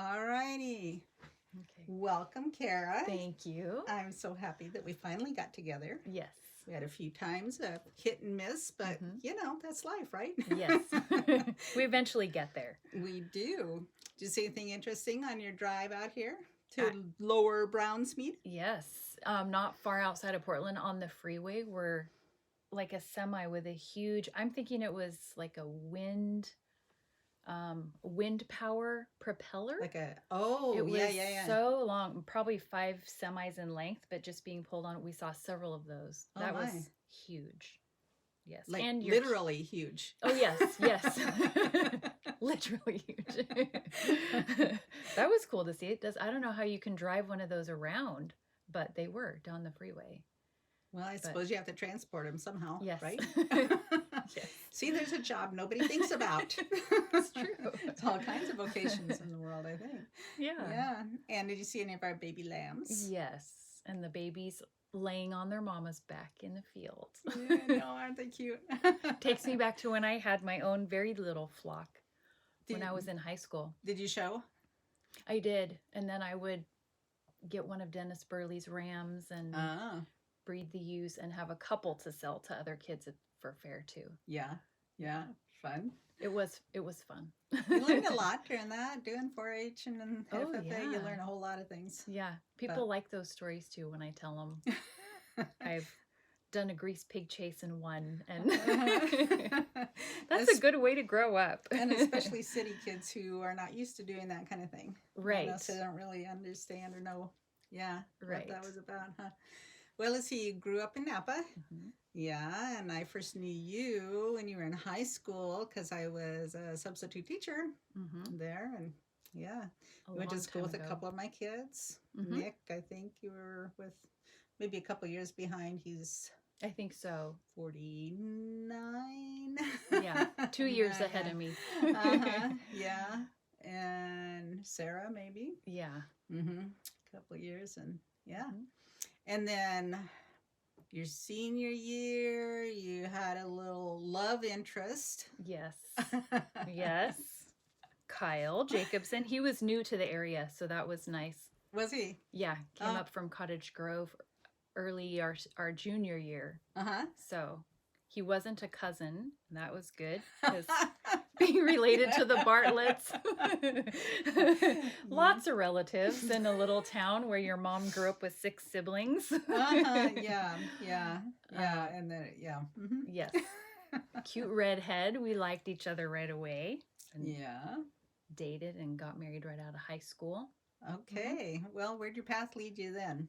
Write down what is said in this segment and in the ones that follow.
All righty. Okay. Welcome, Cara. Thank you. I'm so happy that we finally got together. Yes. We had a few times hit and miss, but that's life, right? Yes. We eventually get there. We do. Did you see anything interesting on your drive out here to Lower Brownsmead? Yes. Not far outside of Portland on the freeway were like a semi with a huge, I'm thinking it was like a wind power propeller. Like it was so long, probably 5 semis in length, but just being pulled on. We saw several of those. That was huge. Yes. Like and literally huge. Oh, yes. Literally huge. That was cool to see. It does. I don't know how you can drive one of those around, but they were down the freeway. Well, I suppose you have to transport them somehow, yes. right? Yes. See, there's a job nobody thinks about. It's true. It's all kinds of vocations in the world, I think. Yeah. Yeah. And did you see any of our baby lambs? Yes. And the babies laying on their mama's back in the field. Yeah, no, aren't they cute? Takes me back to when I had my own very little flock when I was in high school. Did you show? I did. And then I would get one of Dennis Burley's rams and breed the ewes and have a couple to sell to other kids for fair too. Yeah. Fun. It was fun. You learned a lot during that, doing 4-H and then FFA. Yeah. You learn a whole lot of things. Yeah. People like those stories too when I tell them. I've done a grease pig chase and won, and that's a good way to grow up. And especially city kids who are not used to doing that kind of thing. Right. So they don't really understand or know, right. what that was about, huh? Well, let's see, you grew up in Napa. Mm-hmm. Yeah, and I first knew you when you were in high school because I was a substitute teacher there. And you went to school with a couple of my kids. Nick, I think you were with maybe a couple years behind. I think so. 49. Yeah, 2 years ahead of me. Yeah, and Sarah maybe. Yeah. A couple of years, and and then your senior year, you had a little love interest. Yes. Yes. Kyle Jacobson. He was new to the area, so that was nice. Was he? Yeah, came up from Cottage Grove early our junior year. So he wasn't a cousin, and that was good because being related to the Bartletts. Lots of relatives in a little town where your mom grew up with 6 siblings. Yeah. And then Yes. Cute redhead. We liked each other right away. And dated and got married right out of high school. Okay. Well, where'd your path lead you then?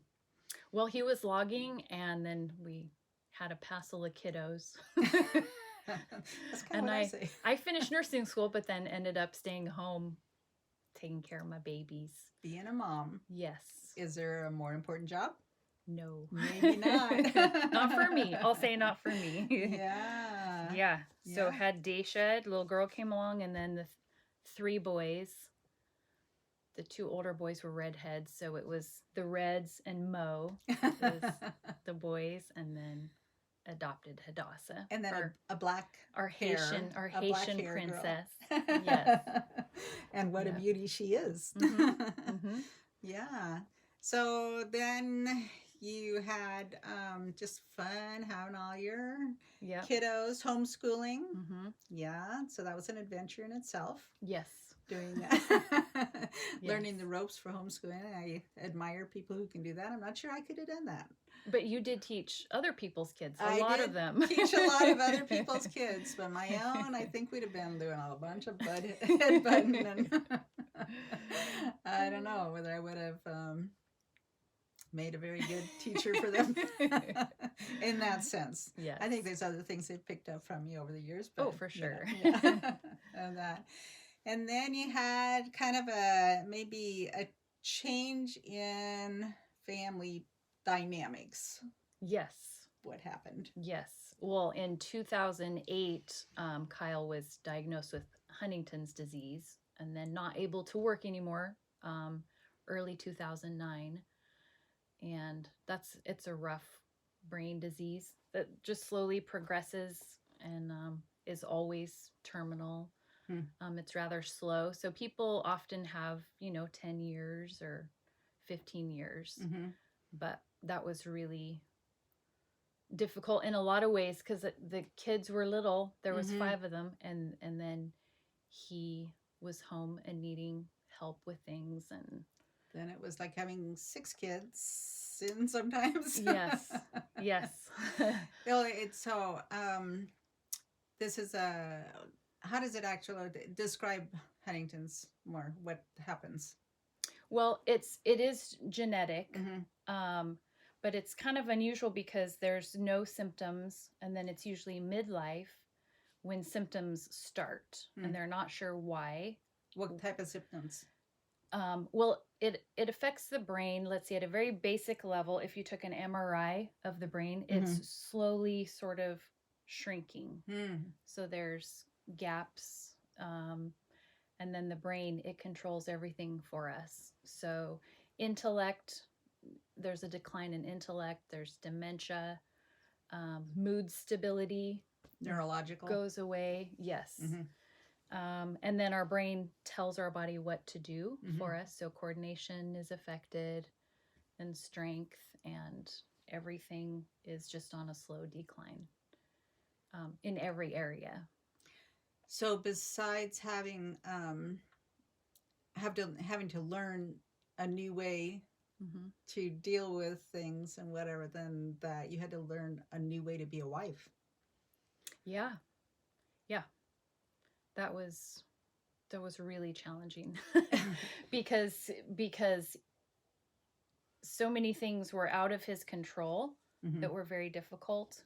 Well, he was logging, and then we had a passel of kiddos. That's kind of what I say. I finished nursing school, but then ended up staying home, taking care of my babies. Being a mom. Yes. Is there a more important job? No. Maybe not. Not for me. I'll say not for me. Yeah. So had day shed, little girl came along, and then the 3 boys. The 2 older boys were redheads, so it was the Reds and Mo, the boys, and then adopted Hadassah. And then a black Haitian princess. Yes. And what a beauty she is. Yeah. So then you had just fun having all your kiddos, homeschooling. Yeah. So that was an adventure in itself. Yes. Doing that. Learning the ropes for homeschooling. I admire people who can do that. I'm not sure I could have done that. But you did teach other people's kids, a lot of them. Teach a lot of other people's kids, but my own, I think we'd have been doing a bunch of headbutting. And I don't know whether I would have made a very good teacher for them in that sense. Yes. I think there's other things they've picked up from me over the years. But, for sure. And that. And then you had kind of maybe a change in family dynamics. Yes. What happened? Yes. Well, in 2008, Kyle was diagnosed with Huntington's disease and then not able to work anymore, early 2009. And it's a rough brain disease that just slowly progresses and is always terminal. It's rather slow. So people often have, 10 years or 15 years. Mm-hmm. But that was really difficult in a lot of ways because the kids were little. There was 5 of them, and then he was home and needing help with things, and then it was like having 6 kids in sometimes. yes. Well, it's so this is a how does it actually describe Huntington's more? What happens? Well, it is genetic. But it's kind of unusual because there's no symptoms, and then it's usually midlife when symptoms start, and they're not sure why. What type of symptoms? Well, it affects the brain. Let's see, at a very basic level, if you took an MRI of the brain, it's slowly sort of shrinking. So there's gaps, and then the brain, it controls everything for us. So intellect, there's a decline in intellect, there's dementia, mood stability, neurological goes away. Yes. And then our brain tells our body what to do for us. So coordination is affected, and strength, and everything is just on a slow decline in every area. So besides having having to learn a new way to deal with things and whatever, then that you had to learn a new way to be a wife. Yeah. That was really challenging because so many things were out of his control that were very difficult.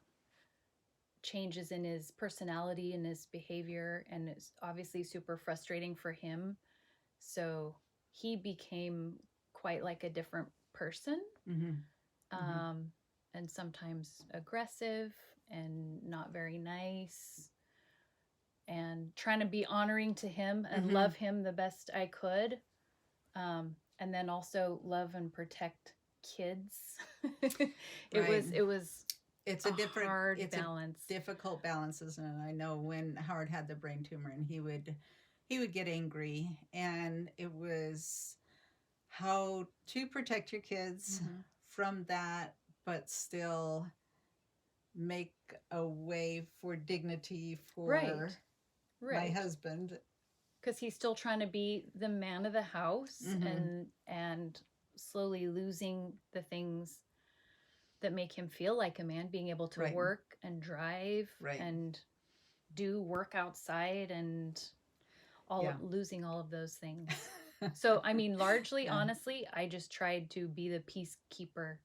Changes in his personality and his behavior, and it's obviously super frustrating for him. So he became quite like a different person, and sometimes aggressive and not very nice, and trying to be honoring to him and love him the best I could, and then also love and protect kids. It was it's a different hard balance. Difficult balances. And I know when Howard had the brain tumor, and he would get angry, and it was how to protect your kids from that, but still make a way for dignity for my husband, because he's still trying to be the man of the house, and slowly losing the things that make him feel like a man, being able to work and drive and do work outside, and losing all of those things. So I mean, largely honestly, I just tried to be the peacekeeper,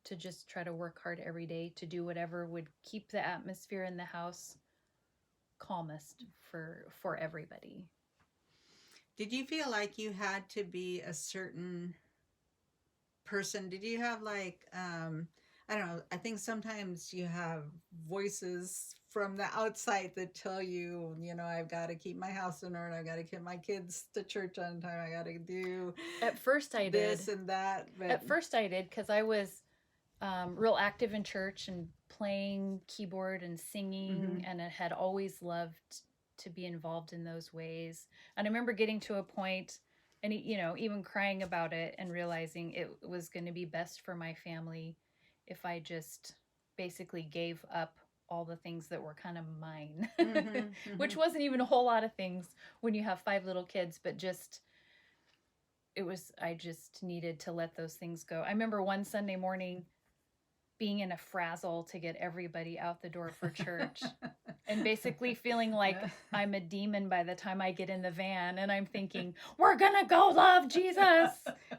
to just try to work hard every day to do whatever would keep the atmosphere in the house calmest for everybody. Did you feel like you had to be a certain person? Did you have like I don't know, I think sometimes you have voices from the outside that tell you, I've got to keep my house in order, I've got to get my kids to church on time, I got to do at first I this did and that. But at first I did, because I was real active in church and playing keyboard and singing, and I had always loved to be involved in those ways. And I remember getting to a point, and even crying about it, and realizing it was going to be best for my family if I just basically gave up all the things that were kind of mine, which wasn't even a whole lot of things when you have 5 little kids, but I just needed to let those things go. I remember one Sunday morning being in a frazzle to get everybody out the door for church, and basically feeling like I'm a demon by the time I get in the van, and I'm thinking, we're gonna go love Jesus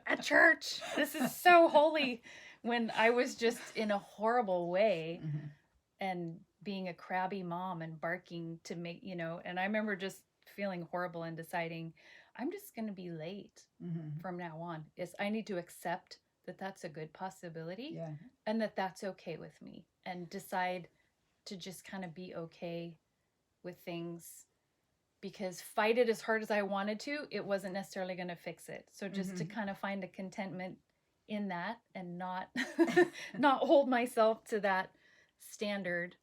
at church, this is so holy, when I was just in a horrible way, and being a crabby mom and barking to make, and I remember just feeling horrible and deciding, I'm just gonna be late from now on. I need to accept that that's a good possibility, and that's okay with me, and decide to just kind of be okay with things, because fight it as hard as I wanted to, it wasn't necessarily going to fix it. So just to kind of find a contentment in that, and not not hold myself to that standard,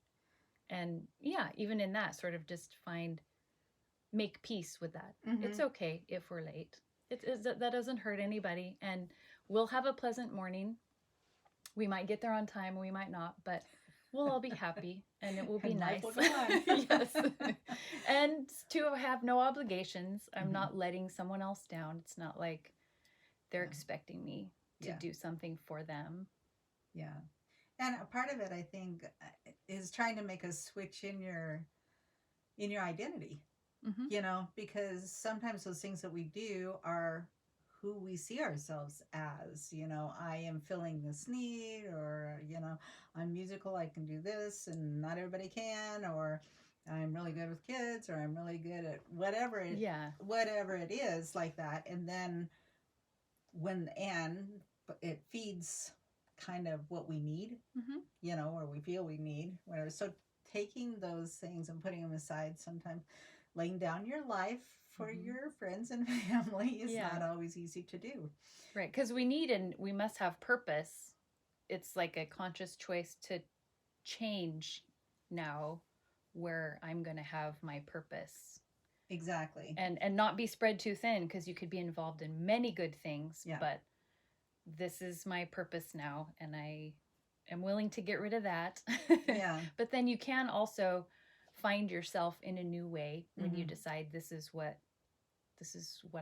and even in that, sort of just find make peace with that. Mm-hmm. It's okay if we're late. That doesn't hurt anybody, and we'll have a pleasant morning. We might get there on time, we might not, but we'll all be happy and it will be And life nice. will go on. Yes. And to have no obligations. I'm Mm-hmm. not letting someone else down. It's not like they're Yeah. expecting me to Yeah. do something for them. Yeah. And a part of it, I think, is trying to make a switch in your identity. Mm-hmm. You know, because sometimes those things that we do are who we see ourselves as. You know, I am filling this need, or, you know, I'm musical, I can do this, and not everybody can, or I'm really good with kids, or I'm really good at whatever it is like that. And then it feeds kind of what we need, Mm-hmm. you know, or we feel we need, whatever. So taking those things and putting them aside, sometimes laying down your life for Mm-hmm. your friends and family is not always easy to do. Right, because we must have purpose. It's like a conscious choice to change now where I'm going to have my purpose. Exactly. And not be spread too thin, because you could be involved in many good things, but this is my purpose now, and I am willing to get rid of that. Yeah. But then you can also find yourself in a new way when Mm-hmm. you decide this is what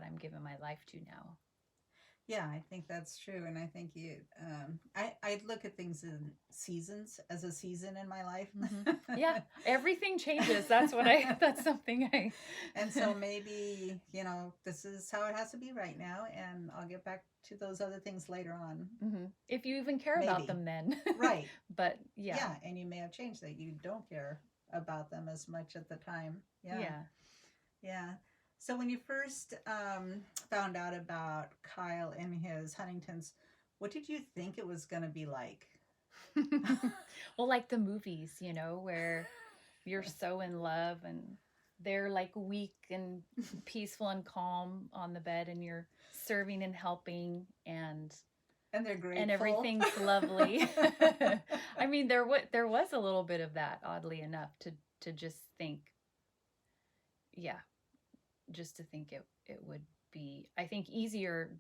I'm giving my life to now. Yeah, I think that's true. And I think I look at things in seasons, as a season in my life. Mm-hmm. Yeah, everything changes. That's something I. And so maybe, you know, this is how it has to be right now, and I'll get back to those other things later on. Mm-hmm. If you even care about them then. Right. But yeah. Yeah, and you may have changed that. You don't care about them as much at the time. Yeah. Yeah. So when you first found out about Kyle and his Huntington's, what did you think it was going to be like? Well, like the movies, you know, where you're so in love and they're like weak and peaceful and calm on the bed, and you're serving and helping, and they're grateful, and everything's lovely. I mean, there was a little bit of that, oddly enough, to just think, just to think it would be, I think, easier.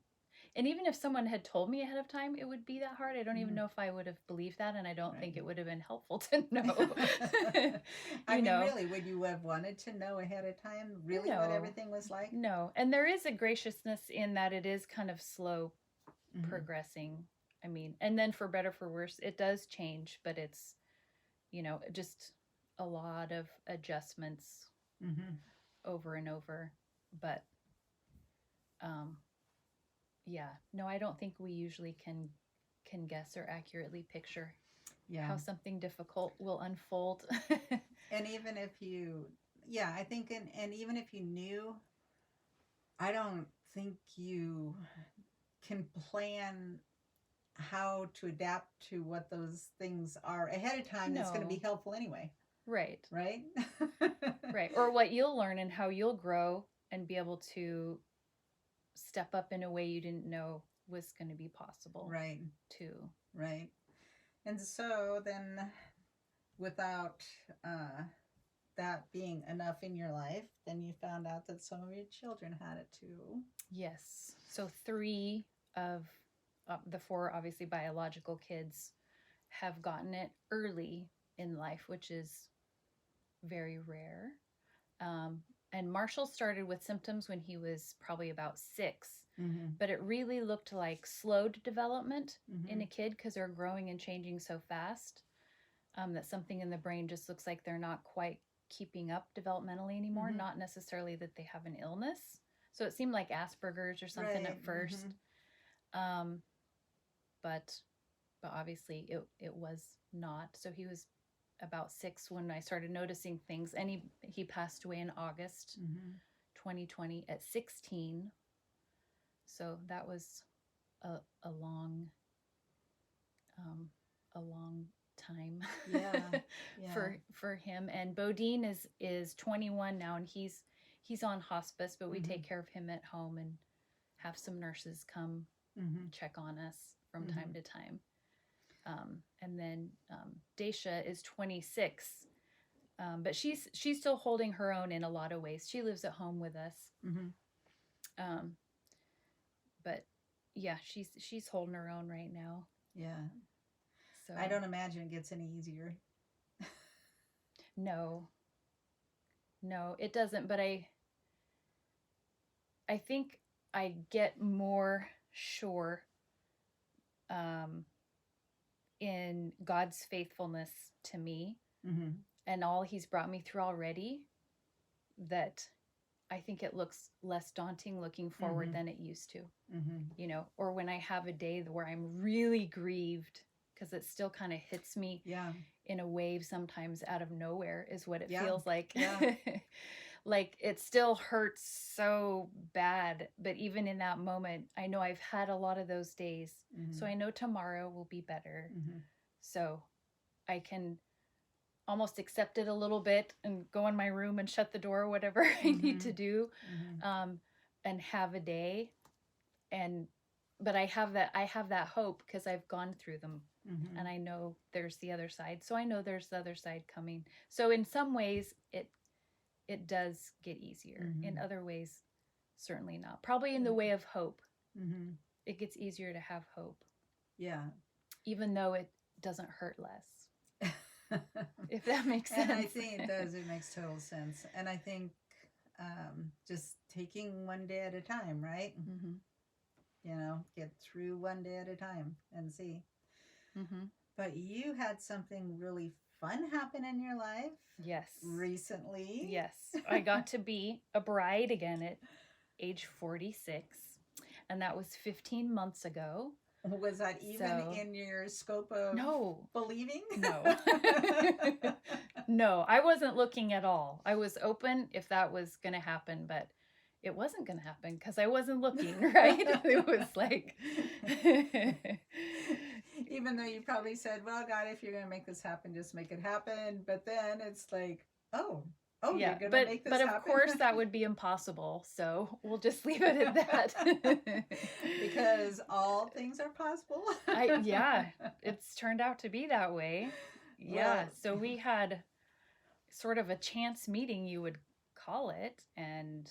And even if someone had told me ahead of time it would be that hard, I don't even know if I would have believed that, and I don't think it would have been helpful to know. I mean, really, would you have wanted to know ahead of time really what everything was like? No. And there is a graciousness in that it is kind of slow progressing. I mean, and then for better for worse, it does change, but it's, you know, just a lot of adjustments over and over. But no, I don't think we usually can guess or accurately picture how something difficult will unfold. And even if you, I think, and even if you knew, I don't think you can plan how to adapt to what those things are ahead of time. That's going to be helpful anyway. Right. Right? Right. Or what you'll learn and how you'll grow and be able to step up in a way you didn't know was going to be possible. Right. Too. Right. And so then, without that being enough in your life, then you found out that some of your children had it too. Yes. So 3 of the 4, obviously biological kids, have gotten it early in life, which is very rare. And Marshall started with symptoms when he was probably about 6, but it really looked like slowed development in a kid, because they're growing and changing so fast that something in the brain just looks like they're not quite keeping up developmentally anymore. Not necessarily that they have an illness. So it seemed like Asperger's or something at first. But obviously it was not. So he was about 6 when I started noticing things, and he passed away in August 2020 at 16. So that was a long time for him. And Bodine is 21 now, and he's on hospice, but we take care of him at home and have some nurses come check on us from time to time. And then Daisha is 26, But she's still holding her own in a lot of ways. She lives at home with us. Mm-hmm. Um, but yeah, she's holding her own right now. Yeah. So I don't imagine it gets any easier. no, no, it doesn't. But I think I get more sure in God's faithfulness to me Mm-hmm. and all He's brought me through already, that I think it looks less daunting looking forward Mm-hmm. than it used to. Mm-hmm. Or when I have a day where I'm really grieved, because it still kind of hits me Yeah. in a wave sometimes out of nowhere, is what it Yeah. feels like. Yeah. Like it still hurts so bad, but even in that moment, I know I've had a lot of those days. Mm-hmm. So I know tomorrow will be better. Mm-hmm. So I can almost accept it a little bit and go in my room and shut the door, whatever I need to do, and have a day. But I have that hope because I've gone through them, and I know there's the other side. So I know there's the other side coming. So in some ways, it does get easier. In other ways, certainly not. Probably in the way of hope, it gets easier to have hope. Yeah. Even though it doesn't hurt less. If that makes sense. And I think it does. It makes total sense. And I think just taking one day at a time, right? Get through one day at a time and see. But you had something really fun happen in your life. Yes. Recently. Yes. I got to be a bride again at age 46. And that was 15 months ago. Was that even in your scope of believing? No. No, I wasn't looking at all. I was open if that was going to happen, but it wasn't going to happen because I wasn't looking, right? It was like... Even though you probably said, well, God, if you're going to make this happen, just make it happen. But then it's like, oh, yeah, you're going to make this happen? But of course that would be impossible. So we'll just leave it at that. Because all things are possible. Yeah, it's turned out to be that way. Yeah. Well, so we had sort of a chance meeting, you would call it, and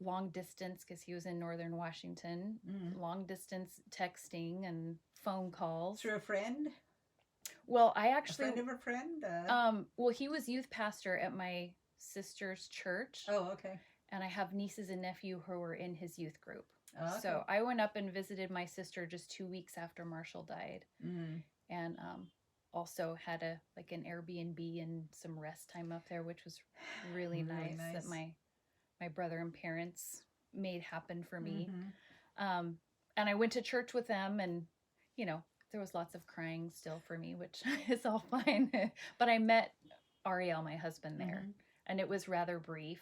long distance, because he was in Northern Washington, long distance texting and phone calls. Through a friend? Well, I actually... A friend of a friend? Well, he was youth pastor at my sister's church. Oh, okay. And I have nieces and nephew who were in his youth group. Oh, okay. So I went up and visited my sister just 2 weeks after Marshall died. And also had an Airbnb and some rest time up there, which was really nice. That my brother and parents made happen for me. And I went to church with them, and there was lots of crying still for me, which is all fine. But I met Ariel, my husband, there, and it was rather brief.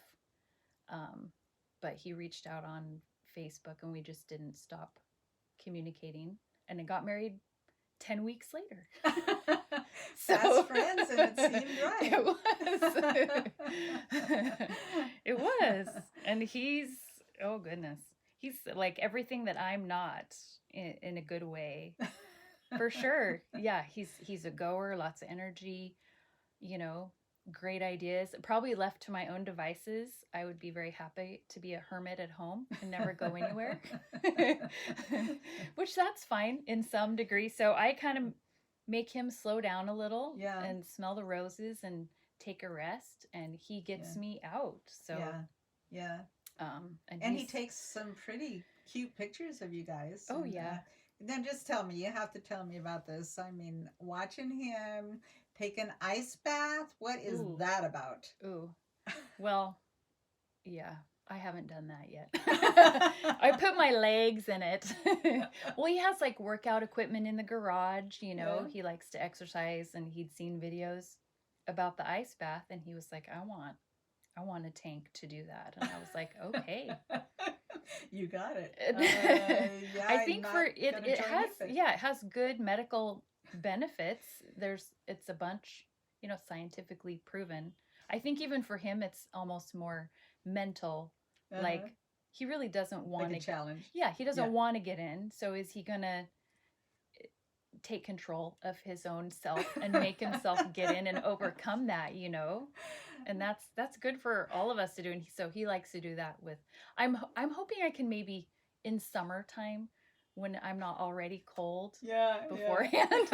But he reached out on Facebook, and we just didn't stop communicating. And I got married 10 weeks later. Fast friends, and it seemed right. It was. And he's, oh goodness, he's like everything that I'm not, in a good way. For sure. Yeah, he's a goer, lots of energy, great ideas. Probably left to my own devices, I would be very happy to be a hermit at home and never go anywhere. Which that's fine in some degree. So I kind of make him slow down a little, and smell the roses and take a rest, and he gets me out. So yeah. And he takes some pretty cute pictures of you guys. Oh, yeah. Then just tell me, you have to tell me about this. I mean, watching him take an ice bath, what is that about? Ooh. Well, yeah, I haven't done that yet. I put my legs in it. Well, he has workout equipment in the garage, He likes to exercise, and he'd seen videos about the ice bath, and he was like, I want a tank to do that. And I was like, okay. You got it. I think it has good medical benefits. It's a bunch, scientifically proven. I think even for him, it's almost more mental. Like he really doesn't want a challenge. Yeah, he doesn't want to get in. So is he gonna take control of his own self and make himself get in and overcome that, you know. And that's good for all of us to do. And so he likes to do that with. I'm hoping I can maybe in summertime when I'm not already cold beforehand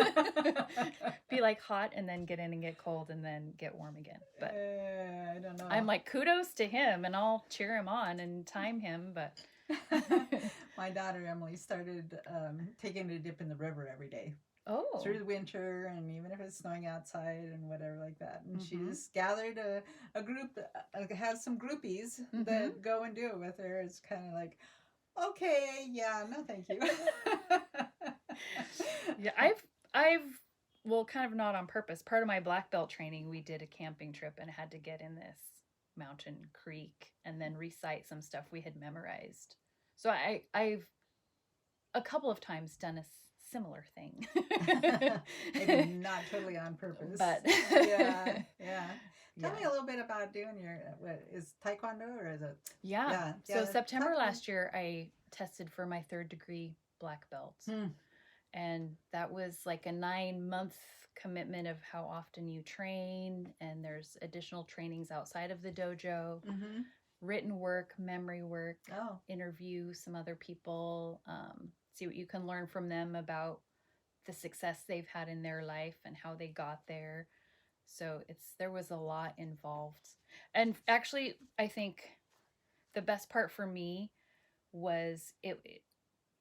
be like hot and then get in and get cold and then get warm again. But I don't know. I'm like, kudos to him, and I'll cheer him on and time him. But my daughter Emily started taking a dip in the river every day. Oh. Through the winter, and even if it's snowing outside and whatever like that. And she's gathered a group, has some groupies that go and do it with her. It's kind of like, okay, yeah, no thank you. Yeah, well, kind of not on purpose. Part of my black belt training, we did a camping trip and had to get in this mountain creek and then recite some stuff we had memorized. So I've a couple of times done a similar thing. Maybe not totally on purpose. But yeah. Tell me a little bit about doing your, what, is Taekwondo or is it? Yeah. So September last year, I tested for my 3rd degree black belt. And that was like a 9-month commitment of how often you train. And there's additional trainings outside of the dojo, written work, memory work, interview some other people, see what you can learn from them about the success they've had in their life and how they got there. So there was a lot involved. And actually, I think the best part for me was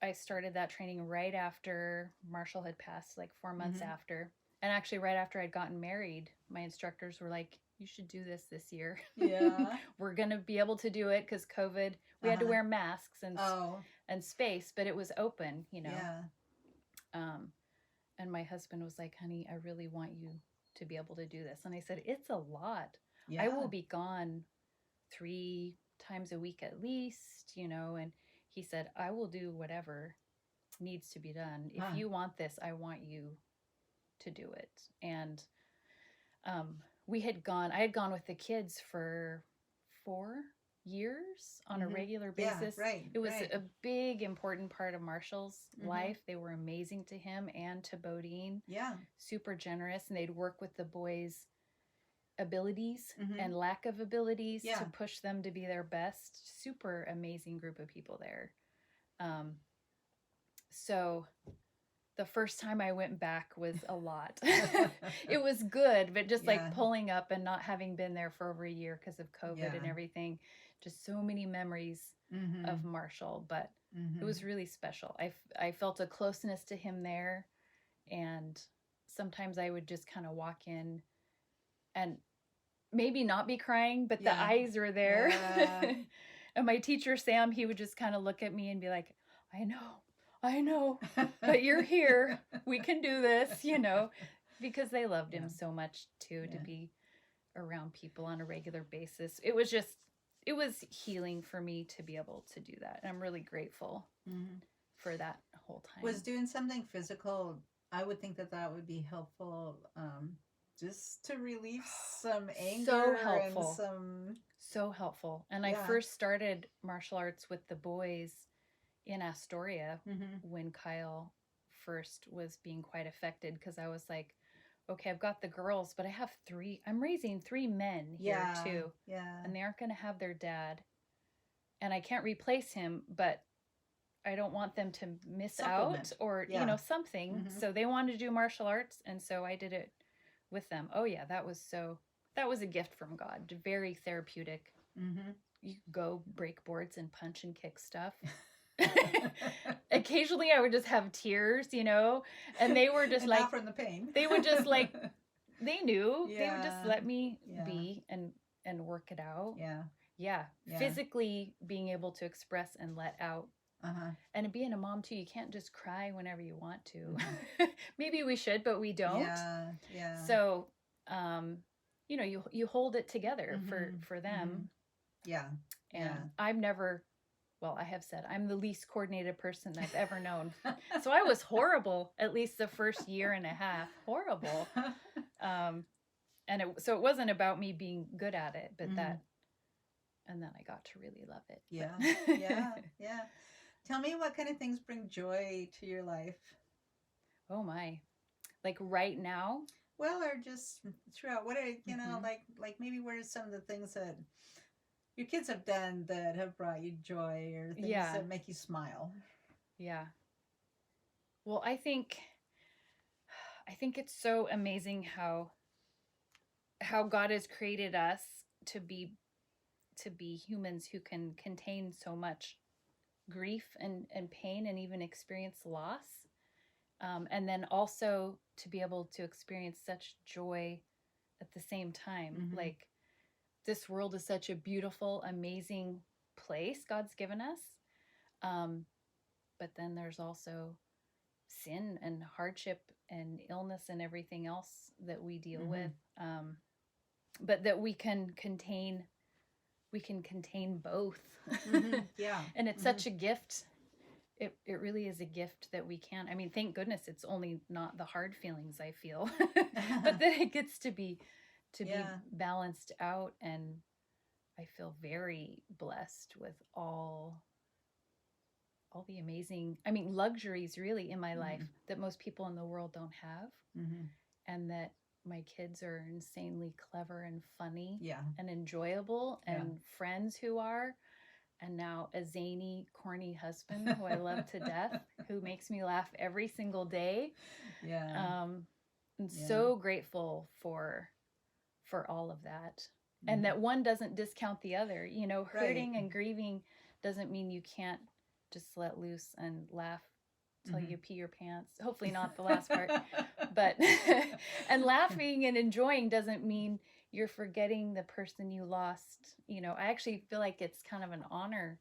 I started that training right after Marshall had passed, like 4 months after. And actually right after I'd gotten married, my instructors were like, you should do this year. Yeah. We're going to be able to do it because COVID, we had to wear masks and space, but it was open, you know. Yeah. And my husband was like, honey, I really want you to be able to do this. And I said, it's a lot. Yeah. I will be gone 3 times a week at least, you know. And he said, I will do whatever needs to be done. If you want this, I want you to do it. And I had gone with the kids for 4 years on a regular basis. Yeah, right. It was a big, important part of Marshall's life. They were amazing to him and to Bodine. Yeah. Super generous. And they'd work with the boys' abilities and lack of abilities to push them to be their best. Super amazing group of people there. So the first time I went back was a lot. It was good, but just like pulling up and not having been there for over a year because of COVID and everything, just so many memories of Marshall, but it was really special. I felt a closeness to him there, and sometimes I would just kind of walk in and maybe not be crying, but the eyes were there. Yeah. And my teacher, Sam, he would just kind of look at me and be like, I know, but you're here. We can do this, you know, because they loved him so much too, to be around people on a regular basis. It was healing for me to be able to do that. And I'm really grateful for that whole time. Was doing something physical, I would think that would be helpful, just to relieve some anger. So helpful. And so helpful. And I first started martial arts with the boys in Astoria when Kyle first was being quite affected, because I was like, okay, I've got the girls, but I'm raising 3 men here too. Yeah. And they aren't going to have their dad. And I can't replace him, but I don't want them to miss out or, you know, something. So they wanted to do martial arts. And so I did it with them. Oh yeah, that was a gift from God. Very therapeutic. You go break boards and punch and kick stuff. Occasionally I would just have tears, you know, and they were just like, from the pain. They would just like, they knew. They would just let me be and work it out. Yeah. Physically being able to express and let out. And being a mom too, you can't just cry whenever you want to. Maybe we should, but we don't. Yeah. So you know, you hold it together for them. And I have said I'm the least coordinated person I've ever known. So I was horrible, at least the first year and a half. Horrible. And so it wasn't about me being good at it, but and then I got to really love it. Yeah. Tell me what kind of things bring joy to your life. Oh my. Like right now? Well, or just throughout. What are Mm-hmm. like maybe what are some of the things that your kids have done that have brought you joy, or things Yeah. that make you smile? Yeah. Well, I think it's so amazing how God has created us to be to be humans who can contain so much grief and pain and even experience loss. And then also to be able to experience such joy at the same time. Mm-hmm. Like this world is such a beautiful, amazing place God's given us. Um, but then there's also sin and hardship and illness and everything else that we deal Mm-hmm. with. But that we can contain both. Mm-hmm. Yeah. And it's Mm-hmm. such a gift. It really is a gift that we can. I mean, thank goodness it's only not the hard feelings I feel, but that it gets to be Yeah. balanced out. And I feel very blessed with all the amazing, I mean, luxuries really in my life Mm-hmm. that most people in the world don't have, Mm-hmm. and that my kids are insanely clever and funny Yeah. and enjoyable, Yeah. and friends who are, and now a zany, corny husband who I love to death, who makes me laugh every single day. Yeah. Um, I'm Yeah. so grateful for all of that, and Mm-hmm. that one doesn't discount the other. Right. Hurting and grieving doesn't mean you can't just let loose and laugh till Mm-hmm. you pee your pants. Hopefully not the last part, but and laughing and enjoying doesn't mean you're forgetting the person you lost. I actually feel like it's kind of an honor,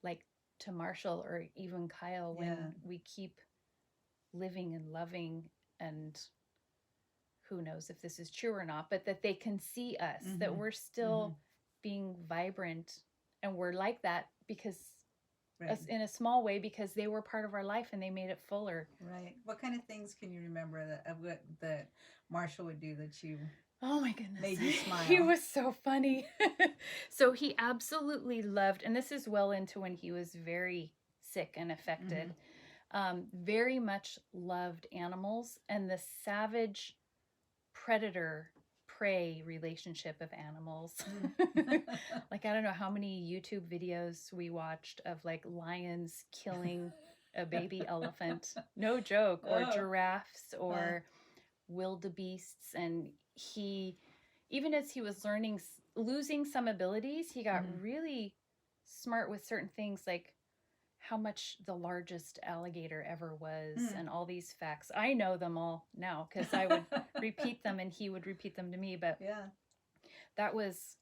like to Marshall or even Kyle, Yeah. when we keep living and loving, and who knows if this is true or not, but that they can see us, that Mm-hmm. we're Mm-hmm. still being vibrant, and we're like that because Right. in a small way, because they were part of our life and they made it fuller. Right. What kind of things can you remember that Marshall would do that you Oh my goodness. made you He smile? was so funny. So he absolutely loved, and this is well into when he was very sick and Mm-hmm. affected, very much loved animals and the savage predator prey relationship of animals. Mm. Like, I don't know how many YouTube videos we watched of like lions killing a baby elephant, no joke, or Oh. giraffes Huh. or wildebeests. And he, even as he was losing some abilities, he got Mm-hmm. really smart with certain things, like how much the largest alligator ever was, Mm. and all these facts. I know them all now because I would repeat them and he would repeat them to me. But Yeah. that was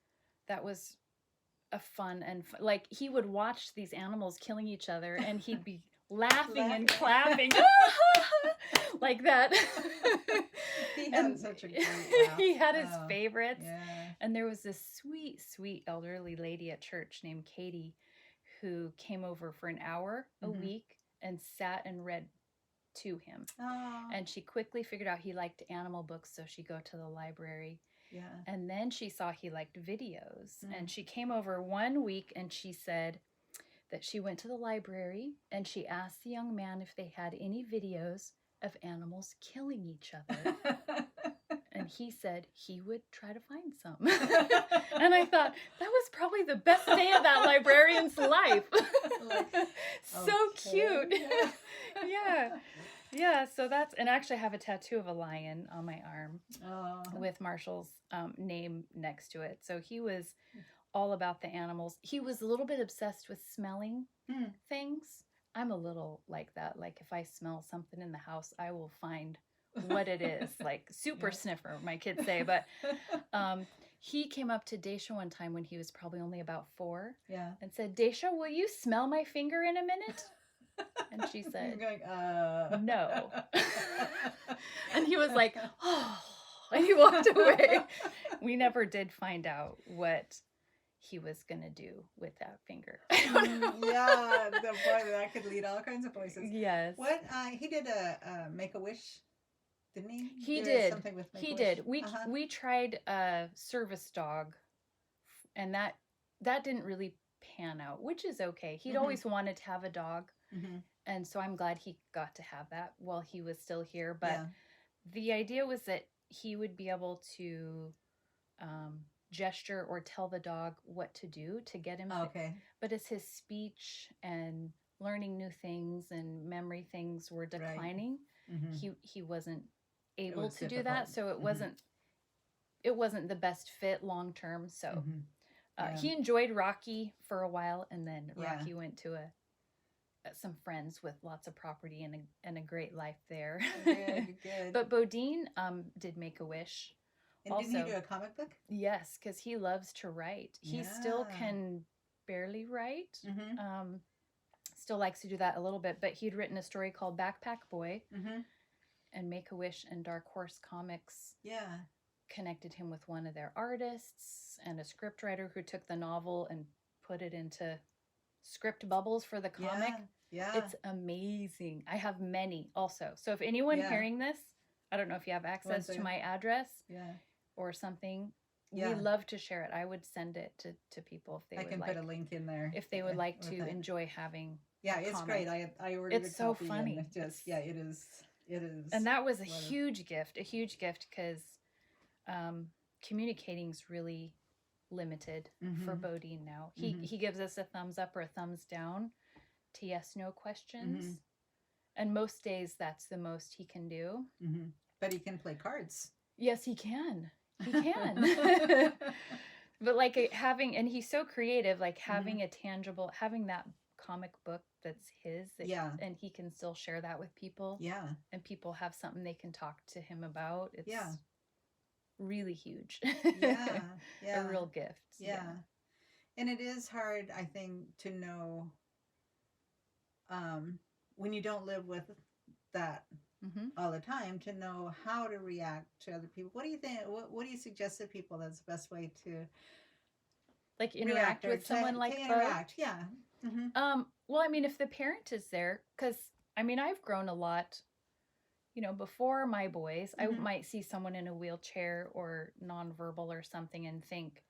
that was a fun and like he would watch these animals killing each other and he'd be laughing and clapping like that. He had And such a great laugh. he had his Oh, favorites. yeah. And there was this sweet elderly lady at church named Katie who came over for an hour a Mm-hmm. week and sat and read to him. Oh, And she quickly figured out he liked animal books, so she'd go to the library. yeah. And then she saw he liked videos. Mm. And she came over one week and she said that she went to the library and she asked the young man if they had any videos of animals killing each other. And he said he would try to find some. And I thought, that was probably the best day of that librarian's life. Like, So okay. cute. Yeah. Yeah. So and actually I have a tattoo of a lion on my arm Oh. with Marshall's name next to it. So he was all about the animals. He was a little bit obsessed with smelling Mm. things. I'm a little like that. Like if I smell something in the house, I will find what it is. Like super Yeah. sniffer, my kids say. But he came up to Daisha one time when he was probably only about 4 Yeah. and said, "Daisha, will you smell my finger in a minute?" And she You're said, going, "No." And he was like, "Oh," and he walked away. We never did find out what he was going to do with that finger. I don't know. Yeah, the boy that could lead all kinds of places. Yes. What he did a Make-A-Wish, didn't he? He Do did. something with He Make-A-Wish? did. We tried a service dog, and that didn't really pan out, which is okay. He'd Mhm. always wanted to have a dog. Mm-hmm. And so I'm glad he got to have that while he was still here. But Yeah. the idea was that he would be able to gesture or tell the dog what to do to get him. Okay. But as his speech and learning new things and memory things were declining, Mm-hmm. he wasn't able was to do difficult. that. So Mm-hmm. it wasn't the best fit long term. So Mm-hmm. Yeah. he enjoyed Rocky for a while, and then Yeah. Rocky went to some friends with lots of property and a great life there. Good, good. But Bodine did Make-A-Wish. And Also, didn't he do a comic book? Yes, because he loves to write. He still can barely write. Mm-hmm. Still likes to do that a little bit, but he'd written a story called Backpack Boy, Mm-hmm. and Make-A-Wish and Dark Horse Comics connected him with one of their artists and a scriptwriter who took the novel and put it into script bubbles for the comic. Yeah. It's amazing. I have many also. So if anyone hearing this, I don't know if you have access to my address or something. Yeah. We'd love to share it. I would send it to people if they would like. I can put a link in there. If they would like to enjoy having it's comic. Great. I ordered it's a copy. It's so funny. And it is. It is. And that was a huge gift because communicating's really limited for Bodine now. He gives us a thumbs up or a thumbs down to yes, no questions. And most days that's the most he can do. But he can play cards. Yes, he can. He can. But like and he's so creative, like having a tangible, having that comic book that's his. And he can still share that with people. Yeah. And people have something they can talk to him about. It's really huge. Yeah. A real gift. Yeah. And it is hard, I think, to know when you don't live with that all the time, to know how to react to other people. What do you think? What do you suggest to people that's the best way to like interact with someone like to interact? Yeah. Well, I mean, if the parent is there, because I mean, I've grown a lot. You know, before my boys, I might see someone in a wheelchair or nonverbal or something and think,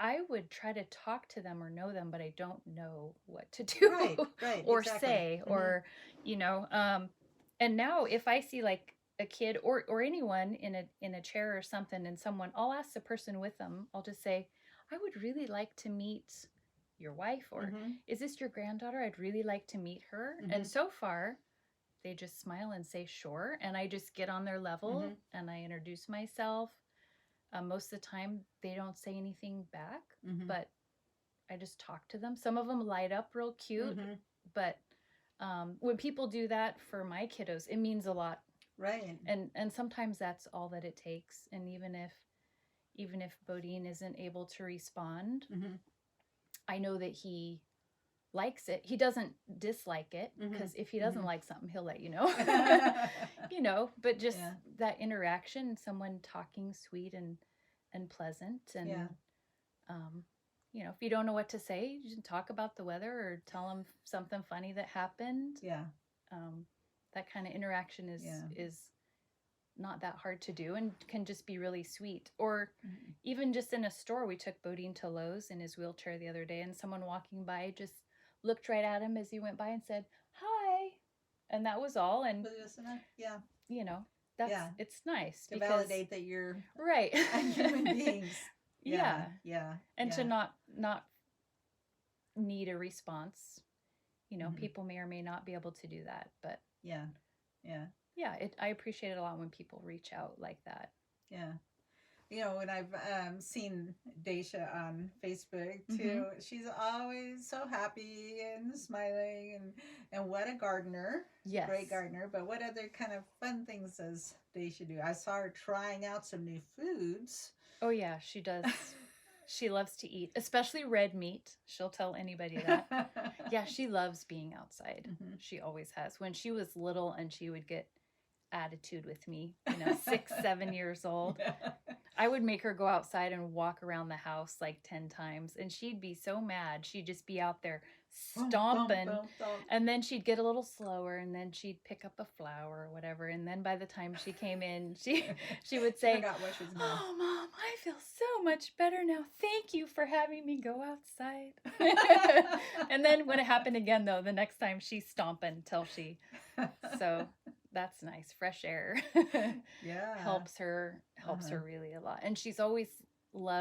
I would try to talk to them or know them, but I don't know what to do or say or, you know, and now if I see like a kid or anyone in a chair or something and someone, I'll ask the person with them, I'll just say, I would really like to meet your wife, or is this your granddaughter? I'd really like to meet her. And so far they just smile and say, sure. And I just get on their level and I introduce myself. Most of the time they don't say anything back, but I just talk to them. Some of them light up real cute, but when people do that for my kiddos, it means a lot. Right. And sometimes that's all that it takes. And even if Bodine isn't able to respond, I know that he likes it. He doesn't dislike it, because if he doesn't like something, he'll let you know. You know, but just that interaction, someone talking sweet and pleasant, and you know, if you don't know what to say, you can talk about the weather or tell them something funny that happened. That kind of interaction is not that hard to do and can just be really sweet. Or even just in a store, we took Bodine to Lowe's in his wheelchair the other day, and someone walking by just looked right at him as he went by and said, hi. And that was all. And you know, it's nice to validate that you're right. human beings. And to not need a response. You know, people may or may not be able to do that, but I appreciate it a lot when people reach out like that. You know, when I've seen Daisha on Facebook too, she's always so happy and smiling, and what a gardener. Yes. Great gardener. But what other kind of fun things does Daisha do? I saw her trying out some new foods. Oh yeah, she does. She loves to eat, especially red meat. She'll tell anybody that. Yeah, she loves being outside. She always has. When she was little and she would get attitude with me, you know, 6, 7 years old. I would make her go outside and walk around the house like 10 times, and she'd be so mad. She'd just be out there stomping, and then she'd get a little slower, and then she'd pick up a flower or whatever, and then by the time she came in, she would say, "Oh, Mom, I feel so much better now. Thank you for having me go outside." And then when it happened again, though, the next time she's stomping till she, so that's nice. Fresh air. Yeah. helps her really a lot. And she's always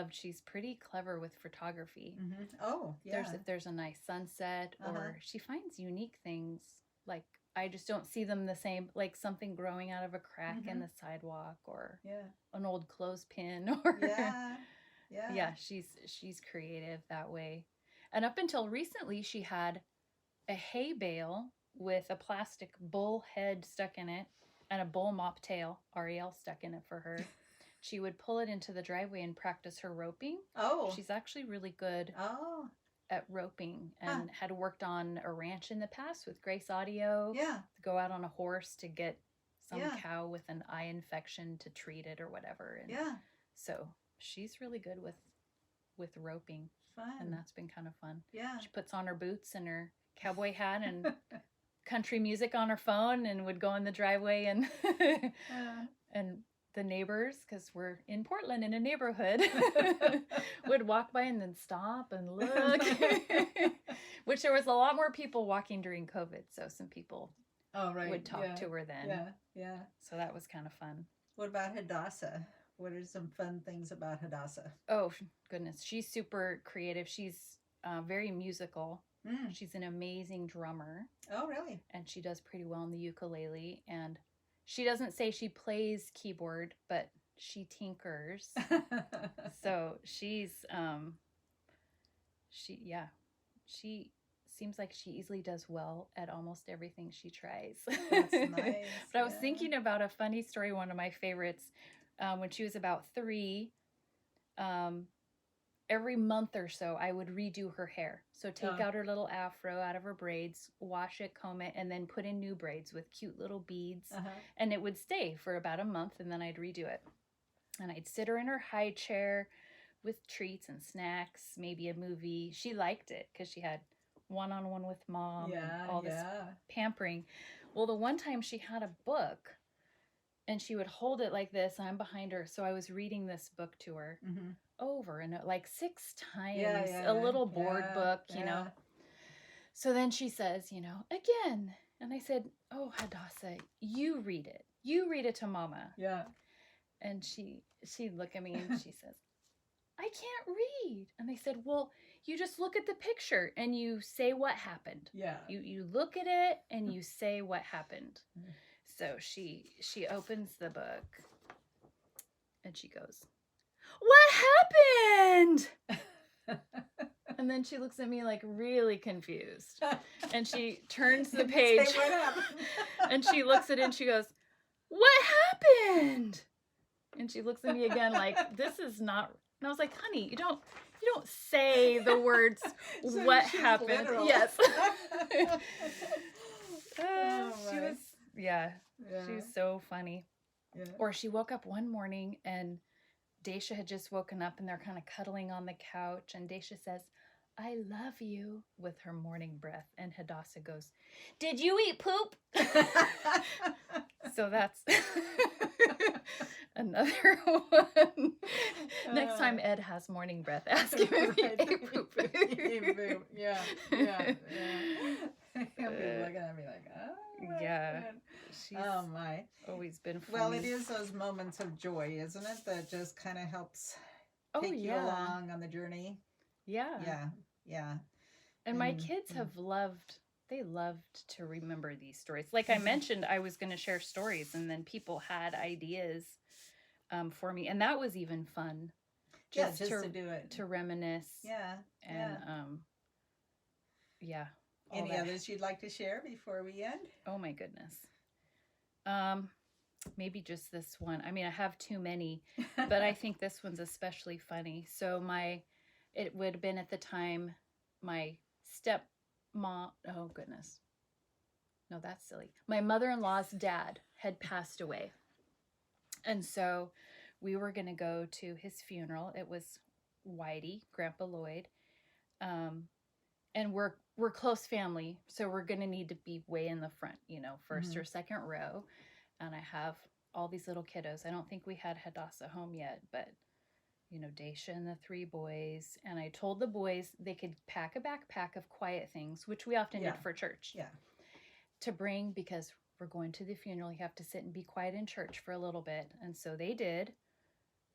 she's pretty clever with photography. Mm-hmm. Oh, yeah. If there's a nice sunset, or she finds unique things. Like, I just don't see them the same, like something growing out of a crack in the sidewalk, or an old clothespin, or yeah, she's creative that way. And up until recently, she had a hay bale with a plastic bull head stuck in it and a bull mop tail, Ariel, stuck in it for her. She would pull it into the driveway and practice her roping. Oh. She's actually really good at roping, and had worked on a ranch in the past with Grace Audio. Yeah. To go out on a horse to get some cow with an eye infection to treat it or whatever. And so she's really good with roping. Fun. And that's been kind of fun. Yeah. She puts on her boots and her cowboy hat and country music on her phone, and would go in the driveway, and and the neighbors, because we're in Portland in a neighborhood, would walk by and then stop and look. Which there was a lot more people walking during COVID, so some people would talk to her then. Yeah. So that was kind of fun. What about Hadassah? What are some fun things about Hadassah? Oh, goodness. She's super creative. She's very musical. She's an amazing drummer. Oh, really? And she does pretty well on the ukulele. And she doesn't say she plays keyboard, but she tinkers. So she seems like she easily does well at almost everything she tries. That's nice. But I was thinking about a funny story, one of my favorites, when she was about 3. Every month or so, I would redo her hair. So take out her little afro out of her braids, wash it, comb it, and then put in new braids with cute little beads. And it would stay for about a month, and then I'd redo it. And I'd sit her in her high chair with treats and snacks, maybe a movie. She liked it because she had one-on-one with Mom, and all this pampering. Well, the one time she had a book, and she would hold it like this, and I'm behind her. So I was reading this book to her. Over and like 6 times, a little board book, you know. So then she says, again. And I said, "Oh, Hadassah, you read it. You read it to Mama." Yeah. And she'd look at me and she says, "I can't read." And I said, "Well, you just look at the picture and you say what happened." Yeah. You look at it and you say what happened. So she opens the book and she goes, "What happened?" And then she looks at me like really confused. And she turns the page and she looks at it and she goes, "What happened?" And she looks at me again like, "This is not." And I was like, "Honey, you don't say the words so what happened." Literal. Yes. She was she's so funny. Yeah. Or she woke up one morning and Daisha had just woken up and they're kind of cuddling on the couch, and Daisha says, "I love you," with her morning breath, and Hadassah goes, "Did you eat poop?" So that's another one. Next time Ed has morning breath, ask him if he ate poop. Yeah. He'll be looking at me like, "Oh, yeah." She's my. Always been funny. Well, it is those moments of joy, isn't it? That just kind of helps take you along on the journey. Yeah. And my kids have loved to remember these stories. Like I mentioned, I was going to share stories, and then people had ideas for me, and that was even fun. Just to do it, to reminisce. And Any others you'd like to share before we end? Oh my goodness. Maybe just this one. I mean, I have too many, but I think this one's especially funny. So it would have been at the time my stepmom. Oh goodness. No, that's silly. My mother-in-law's dad had passed away. And so we were going to go to his funeral. It was Whitey, Grandpa Lloyd. And we're close family, so we're going to need to be way in the front, you know, first or second row. And I have all these little kiddos. I don't think we had Hadassah home yet, but you know, Daisha and the 3 boys. And I told the boys they could pack a backpack of quiet things, which we often did for church, to bring, because we're going to the funeral. You have to sit and be quiet in church for a little bit. And so they did.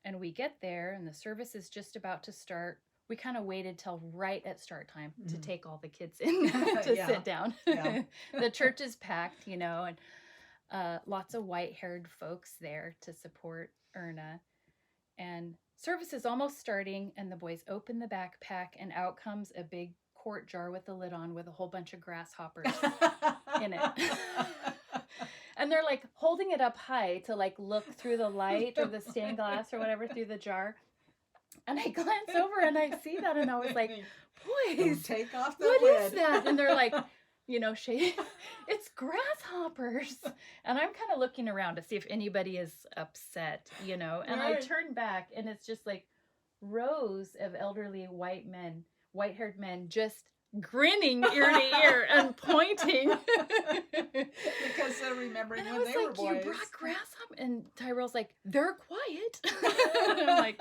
And we get there and the service is just about to start. We kind of waited till right at start time to take all the kids in to sit down. The church is packed, you know, and lots of white-haired folks there to support Erna. And service is almost starting, and the boys open the backpack, and out comes a big quart jar with the lid on with a whole bunch of grasshoppers in it. And they're like holding it up high to like look through the light or the stained glass or whatever through the jar. And I glance over and I see that, and I was like, boys, take off the what lid. is that? And they're like, you know, it's grasshoppers. And I'm kind of looking around to see if anybody is upset, you know. And I turn back, and it's just like rows of elderly white-haired men, just grinning ear to ear and pointing. Because they're remembering and when they were boys. You brought grasshopper? And Tyrell's like, they're quiet. And I'm like,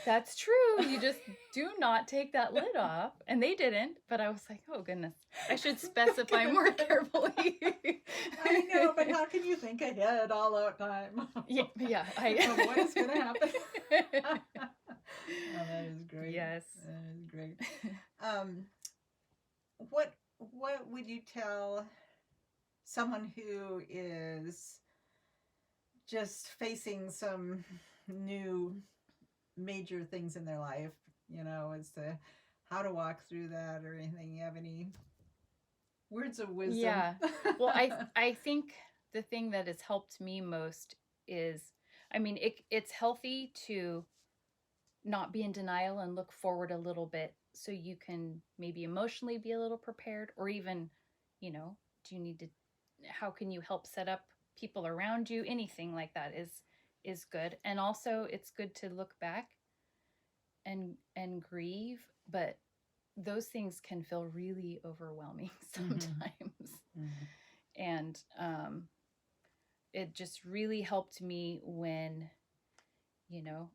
that's true. You just do not take that lid off. And they didn't. But I was like, oh, goodness. I should specify more carefully. I know, but how can you think ahead all the time? Yeah. What is going to happen? Oh, that is great. Yes. That is great. What would you tell someone who is just facing some new major things in their life, you know, as to how to walk through that or anything? You have any words of wisdom? Yeah. Well, I think the thing that has helped me most is, I mean, it's healthy to not be in denial and look forward a little bit, so you can maybe emotionally be a little prepared, or even, you know, how can you help set up people around you? Anything like that is good. And also it's good to look back and grieve, but those things can feel really overwhelming sometimes. And it just really helped me when, you know,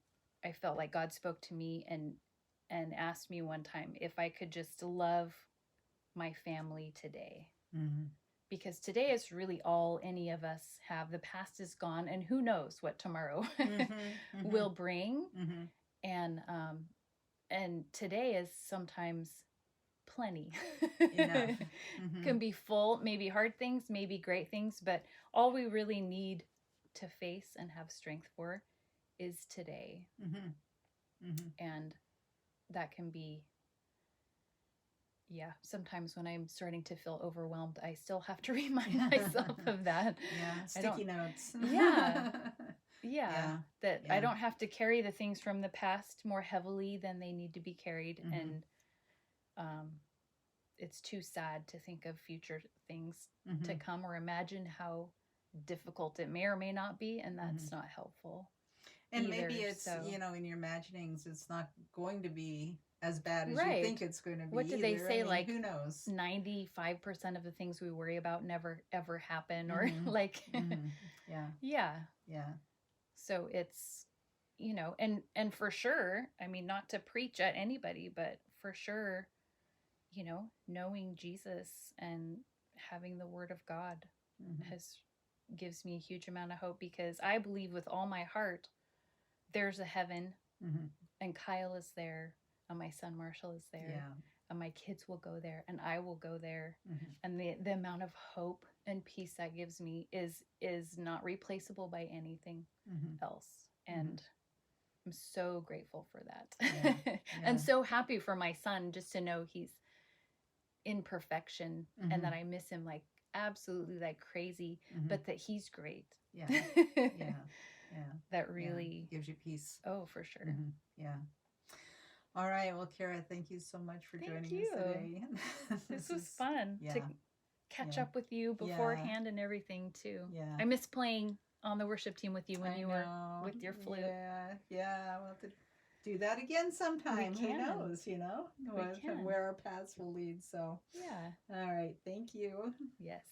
I felt like God spoke to me and asked me one time if I could just love my family today. Because today is really all any of us have. The past is gone, and who knows what tomorrow will bring. And today is sometimes plenty. Enough. Can be full, maybe hard things, maybe great things, but all we really need to face and have strength for is today. And that can be, sometimes when I'm starting to feel overwhelmed, I still have to remind myself of that. Sticky notes. I don't have to carry the things from the past more heavily than they need to be carried. And it's too sad to think of future things to come, or imagine how difficult it may or may not be, and that's not helpful. And maybe it's, you know, in your imaginings, it's not going to be as bad as you think it's going to be. What did they say? I mean, like, who knows? 95% of the things we worry about never, ever happen, or like, So it's, you know, and for sure, I mean, not to preach at anybody, but for sure, you know, knowing Jesus and having the Word of God gives me a huge amount of hope, because I believe with all my heart there's a heaven, and Kyle is there, and my son Marshall is there, and my kids will go there, and I will go there. And the amount of hope and peace that gives me is not replaceable by anything else. And I'm so grateful for that. And so happy for my son, just to know he's in perfection, and that I miss him like absolutely like crazy, but that he's great. That really gives you peace. Oh, for sure. All right. Well, Cara, thank you so much for joining us today. This was fun to catch up with you beforehand and everything too. I miss playing on the worship team with you when you were with your flute. Yeah. We'll have to do that again sometime. Who knows, you know? Where our paths will lead. So, yeah. All right. Thank you. Yes.